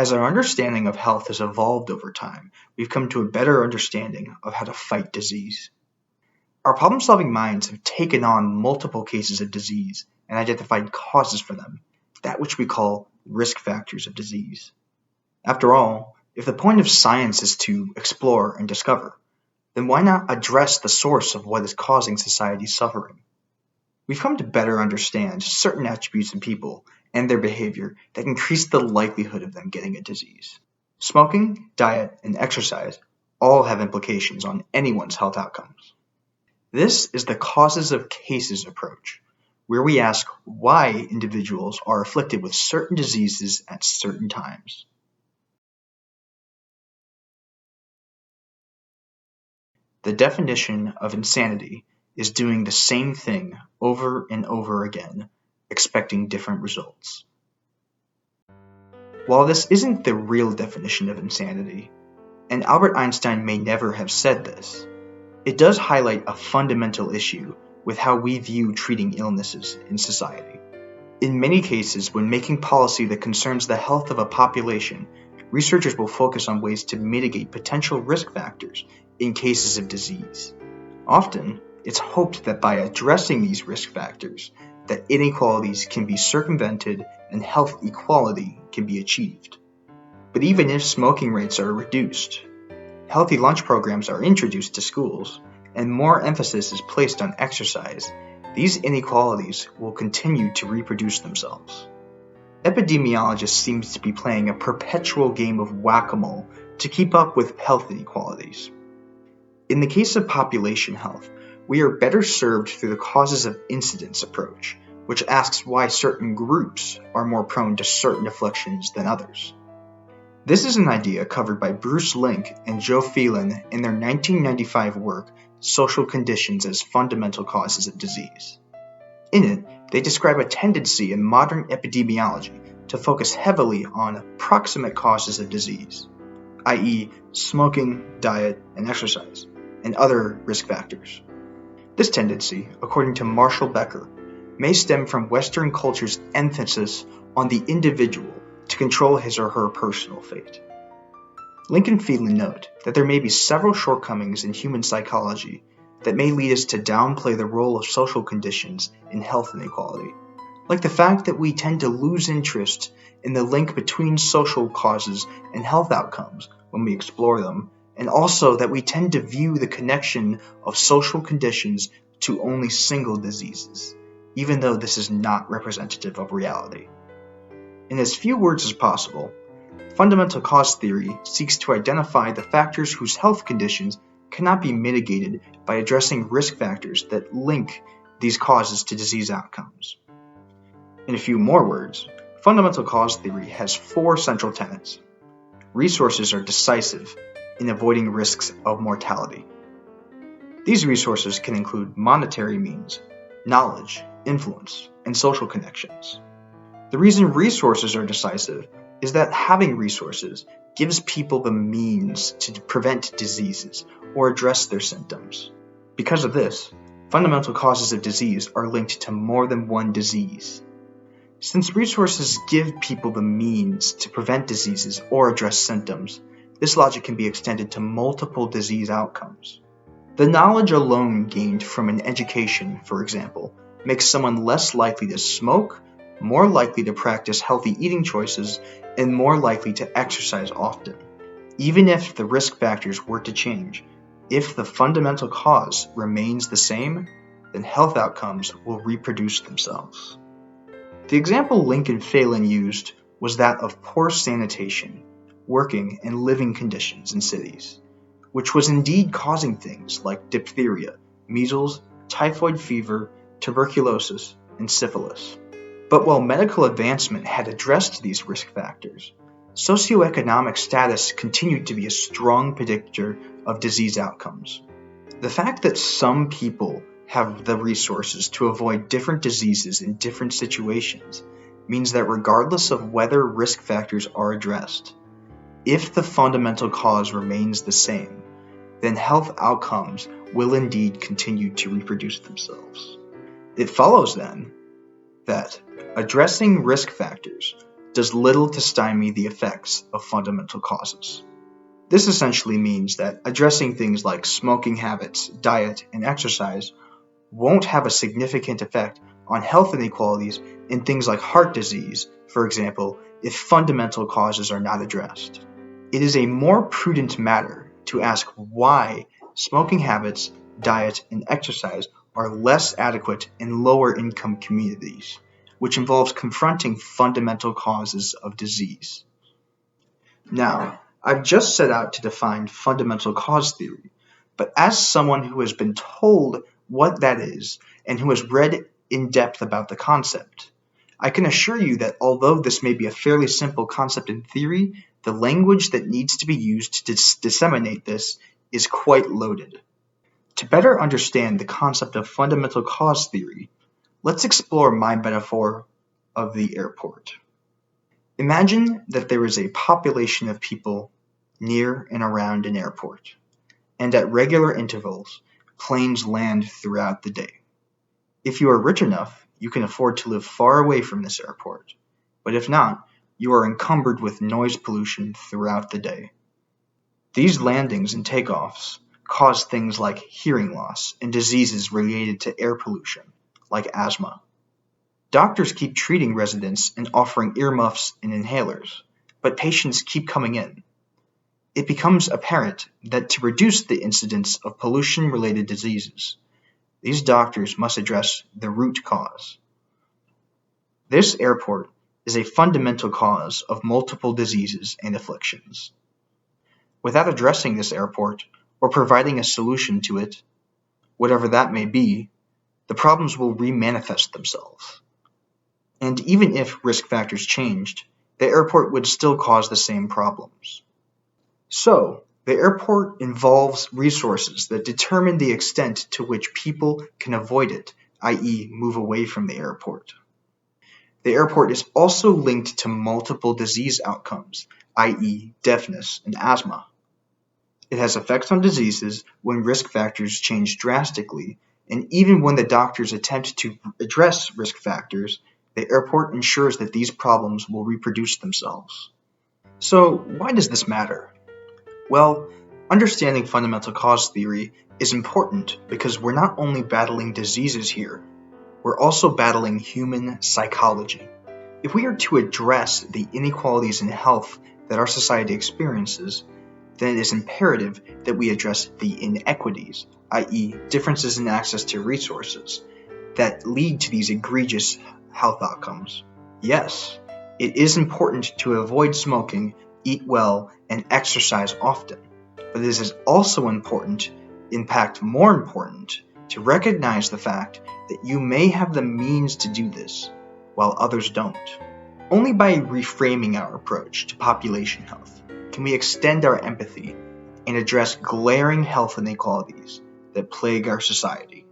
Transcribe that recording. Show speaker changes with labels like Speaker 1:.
Speaker 1: As our understanding of health has evolved over time, we've come to a better understanding of how to fight disease. Our problem-solving minds have taken on multiple cases of disease and identified causes for them, that which we call risk factors of disease. After all, if the point of science is to explore and discover, then why not address the source of what is causing society's suffering? We've come to better understand certain attributes in people and their behavior that increase the likelihood of them getting a disease. Smoking, diet, and exercise all have implications on anyone's health outcomes. This is the causes of cases approach, where we ask why individuals are afflicted with certain diseases at certain times. The definition of insanity is doing the same thing over and over again, expecting different results. While this isn't the real definition of insanity, and Albert Einstein may never have said this, it does highlight a fundamental issue with how we view treating illnesses in society. In many cases, when making policy that concerns the health of a population, researchers will focus on ways to mitigate potential risk factors in cases of disease. Often, it's hoped that by addressing these risk factors, that inequalities can be circumvented and health equality can be achieved. But even if smoking rates are reduced, healthy lunch programs are introduced to schools, and more emphasis is placed on exercise, these inequalities will continue to reproduce themselves. Epidemiologists seem to be playing a perpetual game of whack-a-mole to keep up with health inequalities. In the case of population health, we are better served through the causes of incidence approach, which asks why certain groups are more prone to certain afflictions than others. This is an idea covered by Bruce Link and Joe Phelan in their 1995 work, Social Conditions as Fundamental Causes of Disease. In it, they describe a tendency in modern epidemiology to focus heavily on proximate causes of disease, i.e., smoking, diet, and exercise, and other risk factors. This tendency, according to Marshall Becker, may stem from Western culture's emphasis on the individual to control his or her personal fate. Link and Phelan note that there may be several shortcomings in human psychology that may lead us to downplay the role of social conditions in health inequality, like the fact that we tend to lose interest in the link between social causes and health outcomes when we explore them, and also that we tend to view the connection of social conditions to only single diseases, even though this is not representative of reality. In as few words as possible, fundamental cause theory seeks to identify the factors whose health conditions cannot be mitigated by addressing risk factors that link these causes to disease outcomes. In a few more words, fundamental cause theory has 4 central tenets. Resources are decisive in avoiding risks of mortality. These resources can include monetary means, knowledge, influence, and social connections. The reason resources are decisive is that having resources gives people the means to prevent diseases or address their symptoms. Because of this, fundamental causes of disease are linked to more than one disease. Since resources give people the means to prevent diseases or address symptoms, this logic can be extended to multiple disease outcomes. The knowledge alone gained from an education, for example, makes someone less likely to smoke, more likely to practice healthy eating choices, and more likely to exercise often. Even if the risk factors were to change, if the fundamental cause remains the same, then health outcomes will reproduce themselves. The example Link and Phelan used was that of poor sanitation, working and living conditions in cities, which was indeed causing things like diphtheria, measles, typhoid fever, tuberculosis, and syphilis. But while medical advancement had addressed these risk factors, socioeconomic status continued to be a strong predictor of disease outcomes. The fact that some people have the resources to avoid different diseases in different situations means that regardless of whether risk factors are addressed, if the fundamental cause remains the same, then health outcomes will indeed continue to reproduce themselves. It follows then that addressing risk factors does little to stymie the effects of fundamental causes. This essentially means that addressing things like smoking habits, diet, and exercise won't have a significant effect on health inequalities in things like heart disease, for example, if fundamental causes are not addressed. It is a more prudent matter to ask why smoking habits, diet, and exercise are less adequate in lower income communities, which involves confronting fundamental causes of disease. Now, I've just set out to define fundamental cause theory, but as someone who has been told what that is and who has read in depth about the concept, I can assure you that although this may be a fairly simple concept in theory, the language that needs to be used to disseminate this is quite loaded. To better understand the concept of fundamental cause theory, let's explore my metaphor of the airport. Imagine that there is a population of people near and around an airport, and at regular intervals, planes land throughout the day. If you are rich enough, you can afford to live far away from this airport, but if not, you are encumbered with noise pollution throughout the day. These landings and takeoffs cause things like hearing loss and diseases related to air pollution, like asthma. Doctors keep treating residents and offering earmuffs and inhalers, but patients keep coming in. It becomes apparent that to reduce the incidence of pollution-related diseases, these doctors must address the root cause. This airport is a fundamental cause of multiple diseases and afflictions. Without addressing this airport or providing a solution to it, whatever that may be, the problems will remanifest themselves. And even if risk factors changed, the airport would still cause the same problems. So, the airport involves resources that determine the extent to which people can avoid it, i.e. move away from the airport. The airport is also linked to multiple disease outcomes, i.e. deafness and asthma. It has effects on diseases when risk factors change drastically, and even when the doctors attempt to address risk factors, the airport ensures that these problems will reproduce themselves. So, why does this matter? Well, understanding fundamental cause theory is important because we're not only battling diseases here, we're also battling human psychology. If we are to address the inequalities in health that our society experiences, then it is imperative that we address the inequities, i.e. differences in access to resources, that lead to these egregious health outcomes. Yes, it is important to avoid smoking, eat well, and exercise often, but it is also important, in fact more important, to recognize the fact that you may have the means to do this, while others don't. Only by reframing our approach to population health can we extend our empathy and address glaring health inequalities that plague our society.